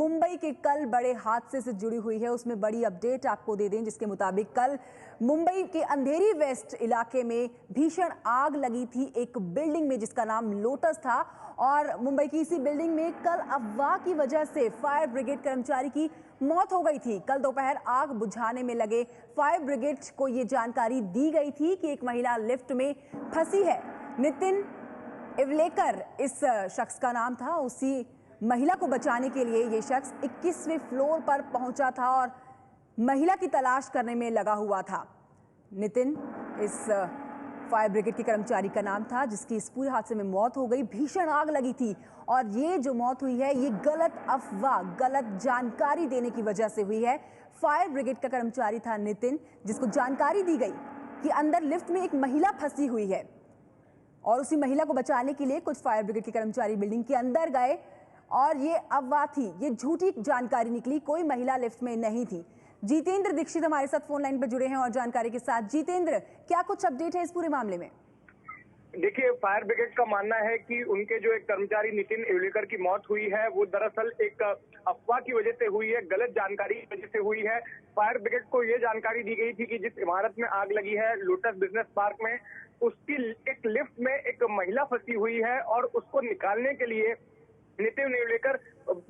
मुंबई के कल बड़े हादसे से जुड़ी हुई है, उसमें बड़ी अपडेट आपको दे दें, जिसके मुताबिक कल मुंबई के अंधेरी वेस्ट इलाके में भीषण आग लगी थी एक बिल्डिंग में जिसका नाम लोटस था। और मुंबई की इसी बिल्डिंग में कल अफवाह की वजह से फायर ब्रिगेड कर्मचारी की मौत हो गई थी। कल दोपहर आग बुझाने में लगे फायर ब्रिगेड को ये जानकारी दी गई थी कि एक महिला लिफ्ट में फंसी है। नितिन इवलेकर इस शख्स का नाम था। उसी महिला को बचाने के लिए ये शख्स 21वें फ्लोर पर पहुंचा था और महिला की तलाश करने में लगा हुआ था। नितिन इस फायर ब्रिगेड के कर्मचारी का नाम था जिसकी इस पूरे हादसे में मौत हो गई। भीषण आग लगी थी और ये जो मौत हुई है ये गलत अफवाह, गलत जानकारी देने की वजह से हुई है। फायर ब्रिगेड का कर्मचारी था नितिन, जिसको जानकारी दी गई कि अंदर लिफ्ट में एक महिला फंसी हुई है और उसी महिला को बचाने के लिए कुछ फायर ब्रिगेड के कर्मचारी बिल्डिंग के अंदर गए और ये अफवाह थी, ये झूठी जानकारी निकली। कोई महिला लिफ्ट में नहीं थी। जितेंद्र दीक्षित हमारे साथ फोन लाइन पर जुड़े हैं और जानकारी के साथ। जितेंद्र, क्या कुछ अपडेट है इस पूरे मामले में? देखिए, फायर ब्रिगेड का मानना है कि उनके जो एक कर्मचारी नितिन इवलेकर की मौत हुई है वो दरअसल एक अफवाह की वजह से हुई है, गलत जानकारी की वजह से हुई है। फायर ब्रिगेड को ये जानकारी दी गई थी कि जिस इमारत में आग लगी है लोटस बिजनेस पार्क में, उसकी एक लिफ्ट में एक महिला फंसी हुई है और उसको निकालने के लिए नितिन इवलेकर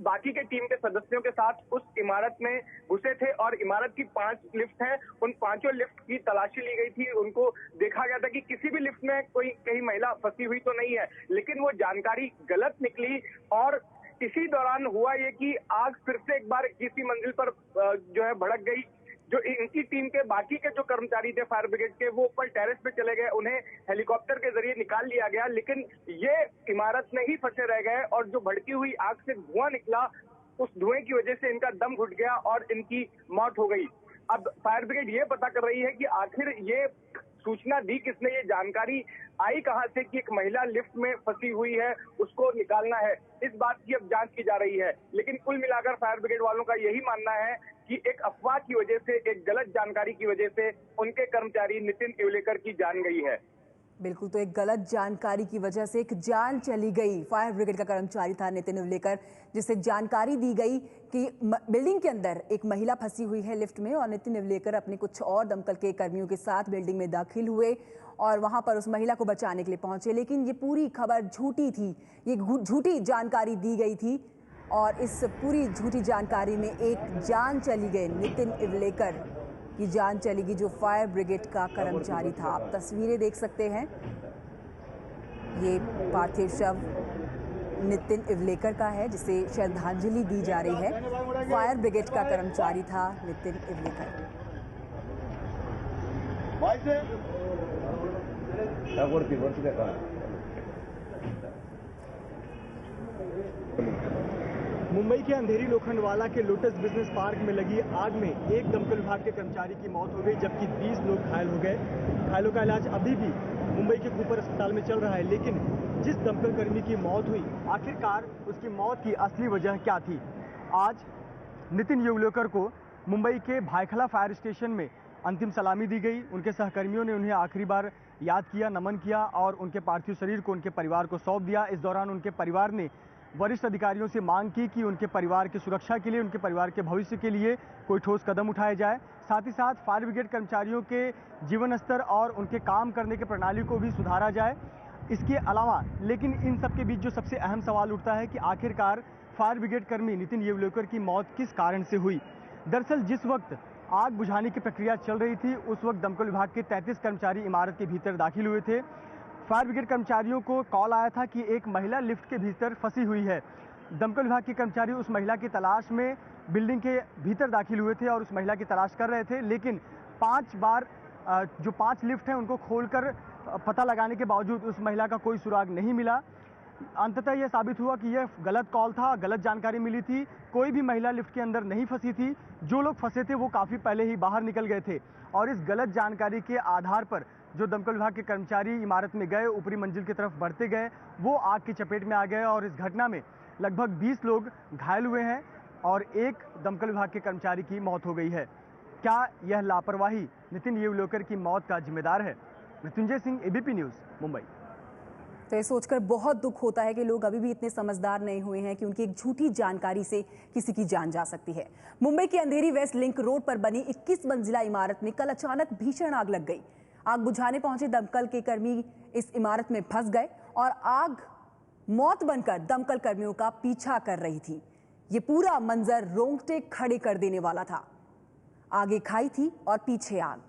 बाकी के टीम के सदस्यों के साथ उस इमारत में घुसे थे और इमारत की 5 लिफ्ट हैं, उन 5 लिफ्ट की तलाशी ली गई थी। उनको देखा गया था कि किसी भी लिफ्ट में कोई कहीं महिला फंसी हुई तो नहीं है, लेकिन वो जानकारी गलत निकली और इसी दौरान हुआ ये कि आग फिर से एक बार 21वीं मंजिल पर जो है भड़क गई। जो इनकी टीम के बाकी के जो कर्मचारी थे फायर ब्रिगेड के, वो ऊपर टेरेस पे चले गए, उन्हें हेलीकॉप्टर के जरिए निकाल लिया गया, लेकिन ये इमारत में ही फंसे रह गए और जो भड़की हुई आग से धुआं निकला, उस धुएं की वजह से इनका दम घुट गया और इनकी मौत हो गई। अब फायर ब्रिगेड ये पता कर रही है कि आखिर ये सूचना दी किसने, ये जानकारी आई कहां से कि एक महिला लिफ्ट में फंसी हुई है, उसको निकालना है। इस बात की अब जांच की जा रही है, लेकिन कुल मिलाकर फायर ब्रिगेड वालों का यही मानना है कि एक अफवाह की वजह से, एक गलत जानकारी की वजह से उनके कर्मचारी नितिन इवलेकर की जान गई है। बिल्कुल, तो एक गलत जानकारी की वजह से एक जान चली गई। फायर ब्रिगेड का कर्मचारी था नितिन इवलेकर, जिसे जानकारी दी गई कि बिल्डिंग के अंदर एक महिला फंसी हुई है लिफ्ट में और नितिन इवलेकर अपने कुछ और दमकल के कर्मियों के साथ बिल्डिंग में दाखिल हुए और वहां पर उस महिला को बचाने के लिए पहुंचे। लेकिन ये पूरी खबर झूठी थी, ये झूठी जानकारी दी गई थी और इस पूरी झूठी जानकारी में एक जान चली गई। नितिन इवलेकर की जान चलेगी, जो फायर ब्रिगेड का कर्मचारी था। आप तस्वीरें देख सकते हैं, ये पार्थिव शव नितिन इवलेकर का है जिसे श्रद्धांजलि दी जा रही है। फायर ब्रिगेड का कर्मचारी था नितिन इवलेकर। मुंबई के अंधेरी लोखंडवाला के लोटस बिजनेस पार्क में लगी आग में एक दमकल विभाग के कर्मचारी की मौत हो गई, जबकि 20 लोग घायल हो गए। घायलों का इलाज अभी भी मुंबई के कूपर अस्पताल में चल रहा है। लेकिन जिस दमकल कर्मी की मौत हुई, आखिरकार उसकी मौत की असली वजह क्या थी? आज नितिन इवलेकर को मुंबई के भायखला फायर स्टेशन में अंतिम सलामी दी गई। उनके सहकर्मियों ने उन्हें आखिरी बार याद किया, नमन किया और उनके पार्थिव शरीर को उनके परिवार को सौंप दिया। इस दौरान उनके परिवार ने वरिष्ठ अधिकारियों से मांग की कि उनके परिवार की सुरक्षा के लिए, उनके परिवार के भविष्य के लिए कोई ठोस कदम उठाए जाए। साथ ही साथ फायर ब्रिगेड कर्मचारियों के जीवन स्तर और उनके काम करने की प्रणाली को भी सुधारा जाए। इसके अलावा लेकिन इन सब के बीच जो सबसे अहम सवाल उठता है कि आखिरकार फायर ब्रिगेड कर्मी नितिन इवलेकर की मौत किस कारण से हुई। दरअसल जिस वक्त आग बुझाने की प्रक्रिया चल रही थी, उस वक्त दमकल विभाग के 33 कर्मचारी इमारत के भीतर दाखिल हुए थे। फायर ब्रिगेड कर्मचारियों को कॉल आया था कि एक महिला लिफ्ट के भीतर फंसी हुई है। दमकल विभाग के कर्मचारी उस महिला की तलाश में बिल्डिंग के भीतर दाखिल हुए थे और उस महिला की तलाश कर रहे थे। लेकिन 5 बार जो 5 लिफ्ट हैं उनको खोलकर पता लगाने के बावजूद उस महिला का कोई सुराग नहीं मिला। अंततः यह साबित हुआ कि यह गलत कॉल था, गलत जानकारी मिली थी। कोई भी महिला लिफ्ट के अंदर नहीं फंसी थी। जो लोग फंसे थे वो काफ़ी पहले ही बाहर निकल गए थे और इस गलत जानकारी के आधार पर जो दमकल विभाग के कर्मचारी इमारत में गए, ऊपरी मंजिल की तरफ बढ़ते गए, वो आग की चपेट में आ गए और इस घटना में लगभग 20 लोग घायल हुए हैं और एक दमकल विभाग के कर्मचारी की मौत हो गई है। क्या यह लापरवाही नितिन इवलेकर की मौत का जिम्मेदार है? Mrityunjay Singh, ABP news, Mumbai. तो ये सोचकर बहुत दुख होता है कि लोग अभी भी इतने समझदार नहीं हुए हैं कि उनकी एक झूठी जानकारी से किसी की जान जा सकती है। मुंबई के अंधेरी वेस्ट लिंक रोड पर बनी 21 मंजिला इमारत में कल अचानक भीषण आग लग गई। आग बुझाने पहुंचे दमकल के कर्मी इस इमारत में फंस गए और आग मौत बनकर दमकल कर्मियों का पीछा कर रही थी। ये पूरा मंजर रोंगटे खड़े कर देने वाला था। आगे खाई थी और पीछे आग।